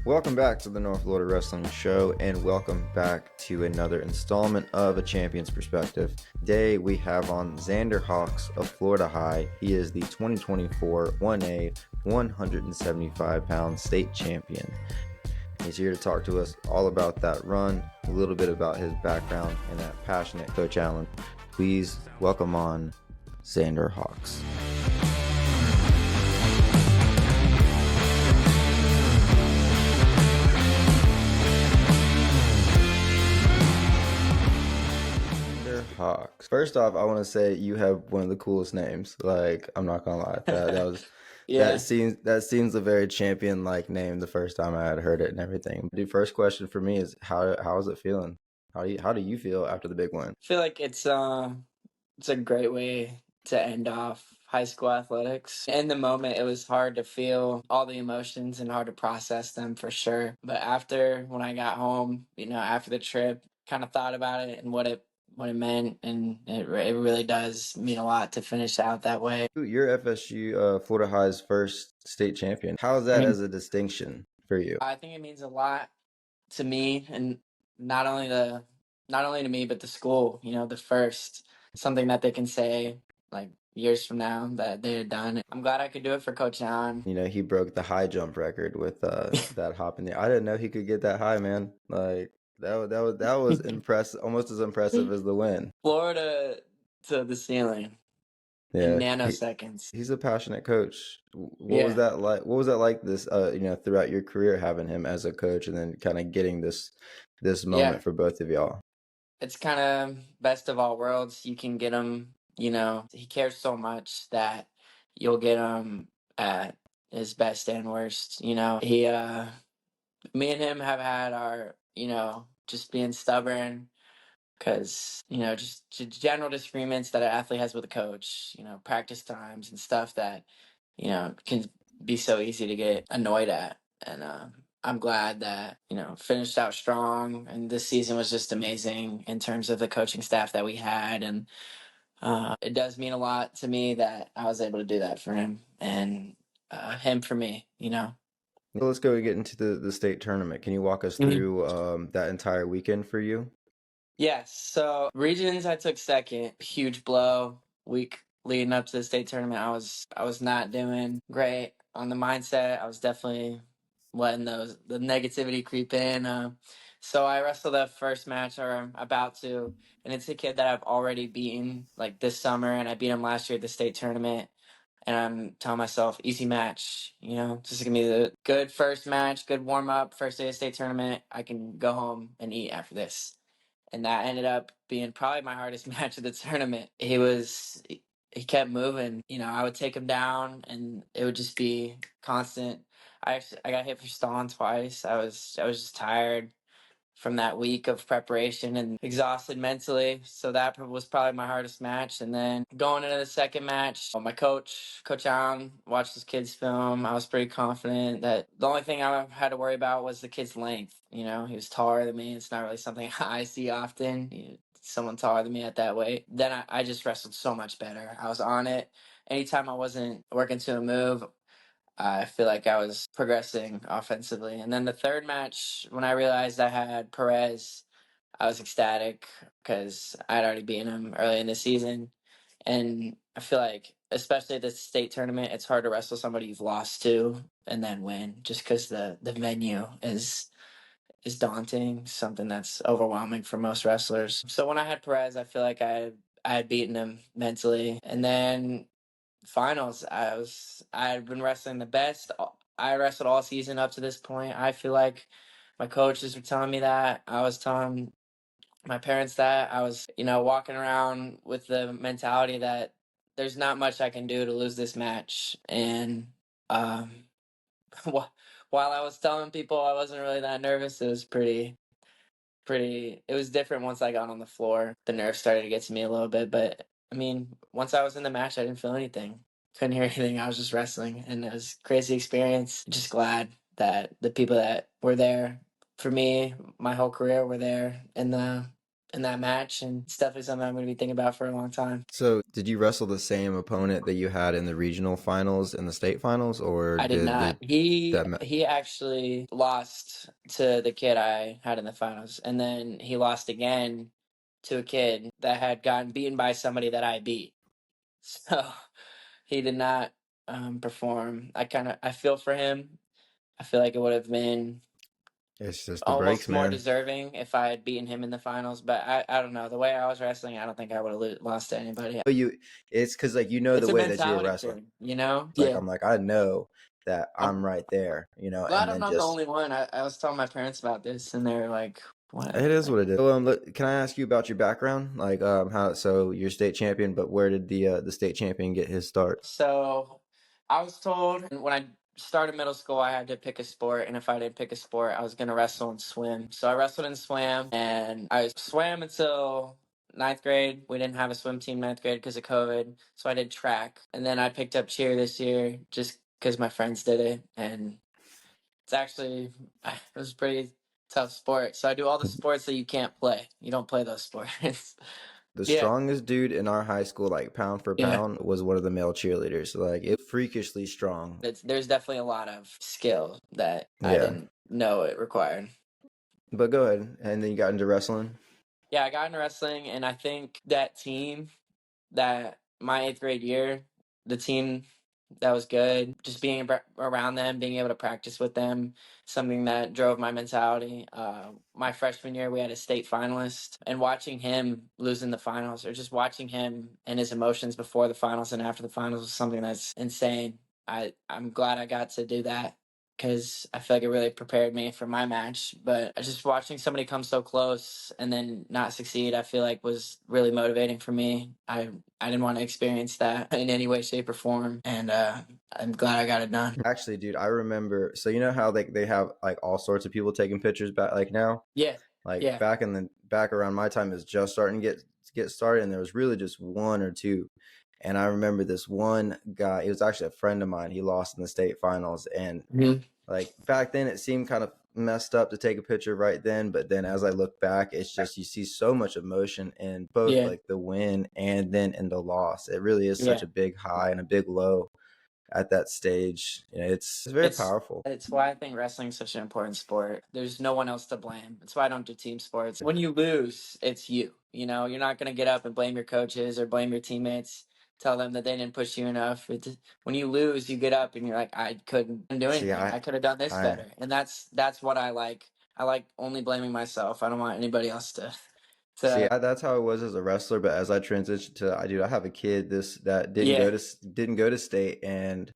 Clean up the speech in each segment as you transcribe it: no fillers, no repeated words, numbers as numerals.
Welcome back to the North Florida Wrestling Show, and welcome back to another installment of A Champion's Perspective. Today we have on Xander Hawks of Florida High. He is the 2024 1A 175-pound state champion. He's here to talk to us all about that run, a little bit about his background, and that passionate Coach Allen. Please welcome on Xander Hawks. Hawks. First off, I want to say you have one of the coolest names. Like, I'm not gonna lie, that was Yeah. that seems a very champion-like name the first time I had heard it and everything. The first question for me is how is it feeling? How do you feel after the big win? I feel like it's a great way to end off high school athletics. In the moment, it was hard to feel all the emotions and hard to process them for sure. But after, when I got home, after the trip, kind of thought about it and what it meant, and it really does mean a lot to finish out that way. You're FSU, Florida High's first state champion. How is that as a distinction for you? I think it means a lot to me, and not only to me, but the school. The first, something that they can say like years from now that they had done. I'm glad I could do it for Coach Allen. You know, he broke the high jump record with that hop in the air. I didn't know he could get that high, man. Like that was impressive, almost as impressive as the win. Florida to the ceiling in nanoseconds. He's a passionate coach. What was that like? What was that like this throughout your career, having him as a coach and then kind of getting this moment for both of y'all? It's kind of best of all worlds. You can get him, he cares so much that you'll get him at his best and worst. Me and him have had our, just being stubborn, because just general disagreements that an athlete has with a coach, practice times and stuff that can be so easy to get annoyed at. And I'm glad that finished out strong, and this season was just amazing in terms of the coaching staff that we had. And it does mean a lot to me that I was able to do that for him, and him for me. Well, let's go and get into the state tournament. Can you walk us through that entire weekend for you? Yes. So regions, I took second. Huge blow. Week leading up to the state tournament, I was not doing great on the mindset. I was definitely letting the negativity creep in. So I wrestled the first match, or I'm about to, and it's a kid that I've already beaten like this summer, and I beat him last year at the state tournament. And I'm telling myself, easy match, just gonna be the good first match, good warm up, first day of state tournament. I can go home and eat after this. And that ended up being probably my hardest match of the tournament. He kept moving. I would take him down, and it would just be constant. I got hit for stalling twice. I was just tired from that week of preparation and exhausted mentally. So that was probably my hardest match. And then going into the second match, my Coach Allen, watched this kid's film. I was pretty confident that the only thing I had to worry about was the kid's length. He was taller than me. It's not really something I see often. Someone taller than me at that weight. Then I just wrestled so much better. I was on it. Anytime I wasn't working to a move, I feel like I was progressing offensively. And then the third match, when I realized I had Perez, I was ecstatic because I'd already beaten him early in the season. And I feel like, especially at the state tournament, it's hard to wrestle somebody you've lost to and then win, just because the venue is daunting, something that's overwhelming for most wrestlers. So when I had Perez, I feel like I had beaten him mentally. And then finals, I had been wrestling the best. I wrestled all season up to this point. I feel like my coaches were telling me that. I was telling my parents that. I was, walking around with the mentality that there's not much I can do to lose this match. And um, while I was telling people I wasn't really that nervous, it was it was different once I got on the floor. The nerves started to get to me a little bit, but I mean, once I was in the match, I didn't feel anything. Couldn't hear anything. I was just wrestling, and it was a crazy experience. Just glad that the people that were there for me, my whole career, were there in in that match, and it's definitely something I'm going to be thinking about for a long time. So, did you wrestle the same opponent that you had in the regional finals and the state finals, or I did did not. the He that ma- he actually lost to the kid I had in the finals, and then he lost again to a kid that had gotten beaten by somebody that I beat. So he did not perform. I feel for him. I feel like it would have been It's just the breaks, almost more man. deserving if I had beaten him in the finals. But I don't know. The way I was wrestling, I don't think I would have lost to anybody. But it's because like It's the a way that you were mentality wrestling. thing, you know? Like Yeah. I'm like I know that I'm I'm right there, glad and I'm then not the just only one. I was telling my parents about this, and they're like, "What?" it is Like, what it is. So, can I ask you about your background? Like, how so you're state champion, but where did the state champion get his start? so I was told when I started middle school, I had to pick a sport, and if I didn't pick a sport, I was gonna wrestle and swim. So I wrestled and swam, and I swam until ninth grade. We didn't have a swim team ninth grade because of COVID, so I did track, and then I picked up cheer this year just because my friends did it, and it's actually it was a pretty tough sport. So I do all the sports that you can't play. You don't play those sports. The Yeah, strongest dude in our high school, like pound for yeah. pound, was one of the male cheerleaders. Like it freakishly strong. There's definitely a lot of skill that I Yeah. didn't know it required. But go ahead. And then you got into wrestling. Yeah, I got into wrestling, and I think that team that my eighth grade year, the team that was good, just being around them, being able to practice with them, something that drove my mentality. My freshman year, we had a state finalist, and watching him lose in the finals, or just watching him and his emotions before the finals and after the finals, was something that's insane. I'm glad I got to do that because I feel like it really prepared me for my match. But just watching somebody come so close and then not succeed, I feel like was really motivating for me. I didn't want to experience that in any way, shape, or form, and I'm glad I got it done. Actually, dude, I remember. So you know how they have like all sorts of people taking pictures back like now. Yeah, Like yeah. back around my time is just starting to get started, and there was really just one or two. And I remember this one guy. He was actually a friend of mine. He lost in the state finals, and Mhm. like back then, it seemed kind of messed up to take a picture right then. But then, as I look back, it's just you see so much emotion in both Yeah, like the win and then in the loss. It really is such yeah. a big high and a big low at that stage. It's very It's powerful. it's why I think wrestling is such an important sport. There's no one else to blame. That's why I don't do team sports. When you lose, it's you. You know, you're not gonna get up and blame your coaches or blame your teammates. Tell them that they didn't push you enough. When you lose, you get up and you're like, I couldn't do See, anything. I could have done this I better. And that's what I like. I like only blaming myself. I don't want anybody else See, to that's how I was as a wrestler, but as I transitioned to, I have a kid this that yeah, didn't go to state, and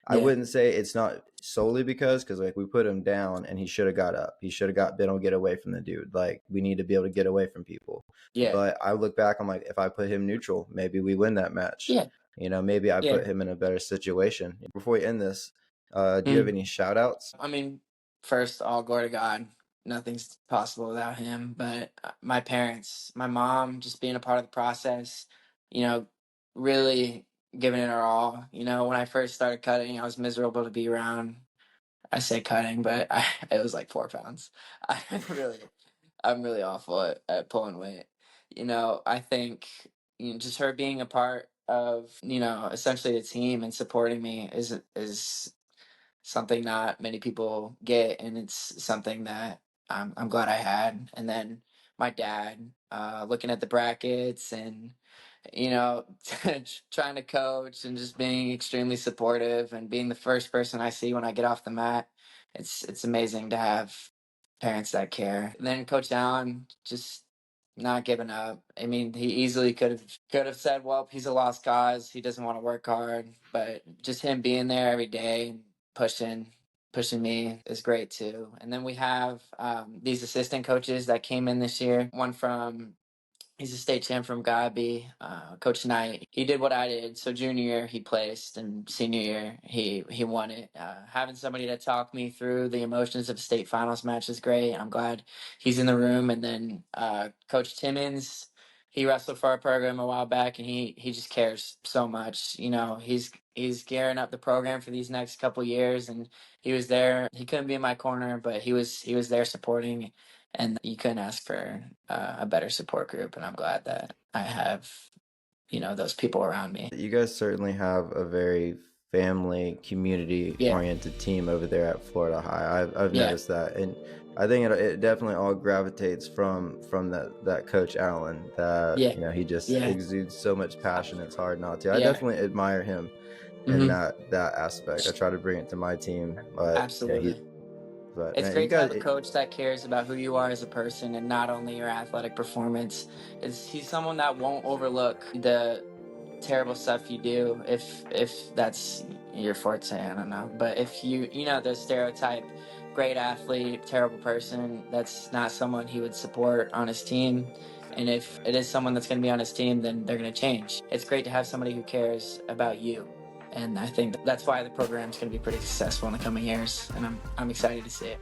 I yeah, wouldn't say it's not solely because like we put him down and he should have got up. He should have been able to get away from the dude. Like we need to be able to get away from people. yeah, But I look back, I'm like, if I put him neutral, maybe we win that match. yeah, Maybe I yeah. put him in a better situation. Before we end this, do you have Mm. any shout outs? I mean, first, all glory to God. Nothing's possible without Him. But my parents, my mom, just being a part of the process, you know, really giving it her all. You know, when I first started cutting, I was miserable to be around. I say cutting, but it was like 4 pounds. I really, I'm really awful at pulling weight. You know, I think just her being a part of essentially the team and supporting me is something not many people get, and it's something that I'm glad I had. And then my dad, looking at the brackets and you know trying to coach and just being extremely supportive and being the first person I see when I get off the mat. It's amazing to have parents that care. And then Coach Allen just not giving up. I mean, he easily could have said, "Well, he's a lost cause. He doesn't want to work hard." But just him being there every day, pushing, pushing me is great too. And then we have these assistant coaches that came in this year. One from He's a state champ from Gabi. Coach Knight. He did what I did. So junior year he placed, and senior year he won it. Having somebody to talk me through the emotions of a state finals match is great. I'm glad he's in the room. And then Coach Timmons, he wrestled for our program a while back, and he just cares so much. You know, He's gearing up the program for these next couple years, and he was there. He couldn't be in my corner, but he was there supporting, and you couldn't ask for a better support group. And I'm glad that I have, those people around me. You guys certainly have a very family, community Yeah, oriented team over there at Florida High. I've yeah, noticed that, and I think it definitely all gravitates from that coach Allen. That yeah, he just yeah, exudes so much passion. It's hard not to. I yeah. definitely admire him in Hmm. that aspect. I try to bring it to my team, but he. Absolutely. But It's man, you great to have guys, a coach that cares about who you are as a person and not only your athletic performance. He's someone that won't overlook the terrible stuff you do if that's your forte. I don't know, but if the stereotype great athlete, terrible person, that's not someone he would support on his team. And if it is someone that's going to be on his team, then they're going to change. It's great to have somebody who cares about you, and I think that's why the program's going to be pretty successful in the coming years, and I'm excited to see it.